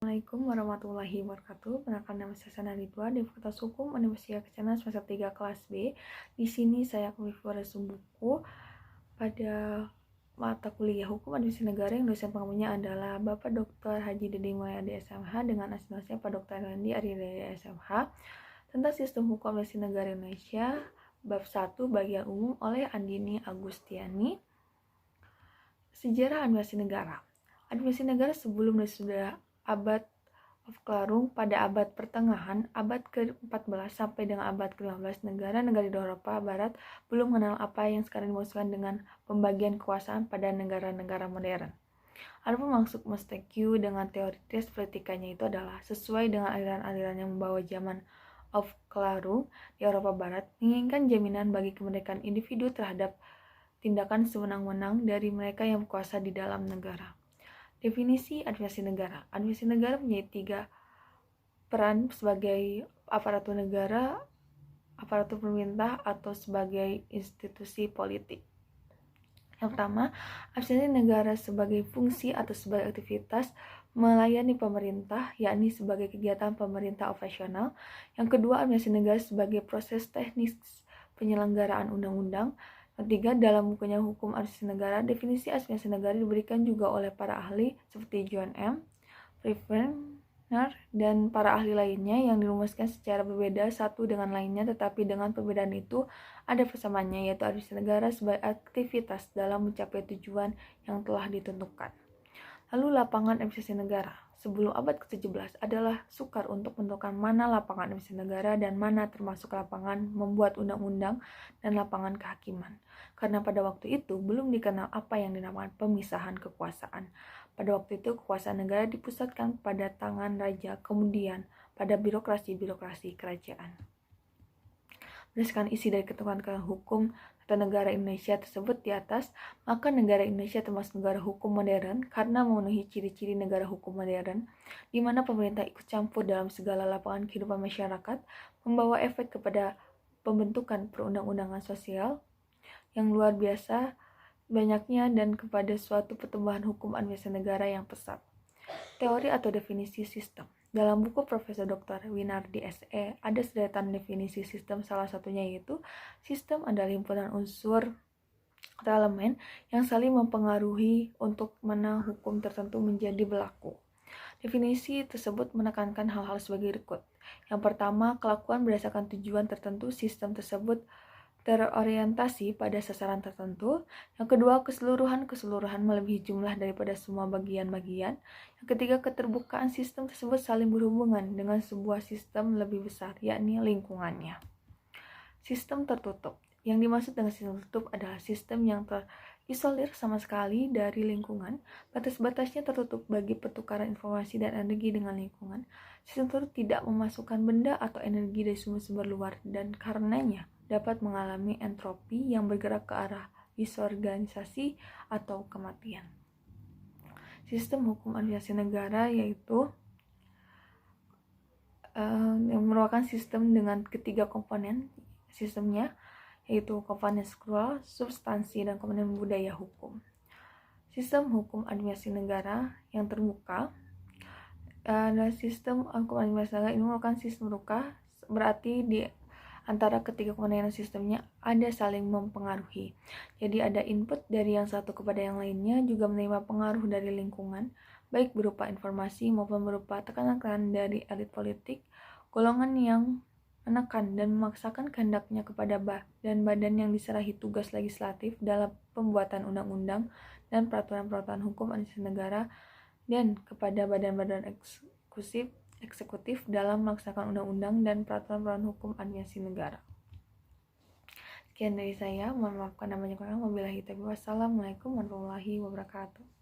Assalamualaikum warahmatullahi wabarakatuh. Perkenalkan, nama saya Sana Ridwa di Fakultas Hukum Universitas Kencana semester 3 kelas B. Di sini saya akan mereview buku pada mata kuliah Hukum Administrasi Negara yang dosen pengampunya adalah Bapak Dr. Haji Deddy Mulyadi SMH dengan asistennya Pak Dr. Randi Aryadaya SMH tentang Sistem Hukum Administrasi Negara Indonesia bab 1 bagian umum oleh Andini Agustiani. Sejarah Administrasi Negara. Administrasi negara sebelum dan sudah abad of Clarung pada abad pertengahan, abad ke-14 sampai dengan abad ke-15, negara-negara di Eropa Barat belum mengenal apa yang sekarang dimaksudkan dengan pembagian kekuasaan pada negara-negara modern. Adapun maksud Montesquieu dengan teori tes politikanya itu adalah sesuai dengan aliran-aliran yang membawa zaman of Clarung di Eropa Barat, menginginkan jaminan bagi kemerdekaan individu terhadap tindakan sewenang-wenang dari mereka yang berkuasa di dalam negara. Definisi administrasi negara. Administrasi negara mempunyai 3 peran sebagai aparatur negara, aparatur pemerintah, atau sebagai institusi politik. Yang pertama, administrasi negara sebagai fungsi atau sebagai aktivitas melayani pemerintah, yakni sebagai kegiatan pemerintah operasional. Yang kedua, administrasi negara sebagai proses teknis penyelenggaraan undang-undang. Ketiga, dalam bukunya Hukum Administrasi Negara, definisi administrasi negara diberikan juga oleh para ahli seperti John M. Prevner dan para ahli lainnya yang dirumuskan secara berbeda satu dengan lainnya, tetapi dengan perbedaan itu ada persamaannya, yaitu administrasi negara sebagai aktivitas dalam mencapai tujuan yang telah ditentukan. Lalu lapangan administrasi negara. Sebelum abad ke-17 adalah sukar untuk menentukan mana lapangan administrasi negara dan mana termasuk lapangan membuat undang-undang dan lapangan kehakiman. Karena pada waktu itu belum dikenal apa yang dinamakan pemisahan kekuasaan. Pada waktu itu kekuasaan negara dipusatkan pada tangan raja, kemudian pada birokrasi-birokrasi kerajaan. Berdasarkan isi dari ketentuan hukum tata negara Indonesia tersebut di atas, maka negara Indonesia termasuk negara hukum modern karena memenuhi ciri-ciri negara hukum modern, di mana pemerintah ikut campur dalam segala lapangan kehidupan masyarakat, membawa efek kepada pembentukan perundang-undangan sosial yang luar biasa banyaknya dan kepada suatu pertumbuhan hukum administrasi negara yang pesat. Teori atau definisi sistem. Dalam buku Profesor Dr. Winardi SE ada sederetan definisi sistem, salah satunya yaitu sistem adalah himpunan unsur atau elemen yang saling mempengaruhi untuk mana hukum tertentu menjadi berlaku. Definisi tersebut menekankan hal-hal sebagai berikut. Yang pertama, kelakuan berdasarkan tujuan tertentu, sistem tersebut terorientasi pada sasaran tertentu. Yang kedua, keseluruhan melebihi jumlah daripada semua bagian-bagian. Yang ketiga, keterbukaan sistem tersebut saling berhubungan dengan sebuah sistem lebih besar, yakni lingkungannya. Sistem tertutup. Yang dimaksud dengan sistem tertutup adalah sistem yang terisolir sama sekali dari lingkungan, batas-batasnya tertutup bagi pertukaran informasi dan energi dengan lingkungan. Sistem tertutup tidak memasukkan benda atau energi dari sumber-sumber luar dan karenanya dapat mengalami entropi yang bergerak ke arah disorganisasi atau kematian. Sistem hukum administrasi negara yaitu yang merupakan sistem dengan ketiga komponen sistemnya, yaitu komponen struktural, substansi, dan komponen budaya hukum. Sistem hukum administrasi negara yang terbuka adalah sistem hukum administrasi negara ini merupakan sistem terbuka, berarti di antara ketiga komponen sistemnya ada saling mempengaruhi. Jadi ada input dari yang satu kepada yang lainnya, juga menerima pengaruh dari lingkungan, baik berupa informasi maupun berupa tekanan dari elit politik, golongan yang menekan dan memaksakan kehendaknya kepada badan-badan yang diserahi tugas legislatif dalam pembuatan undang-undang dan peraturan-peraturan hukum administrasi negara, dan kepada badan-badan eksekutif dalam melaksanakan undang-undang dan peraturan-peraturan hukum administrasi negara. Sekian dari saya, mohon maaf karena banyak orang. Wabillahi taufiq. Wassalamualaikum warahmatullahi wabarakatuh.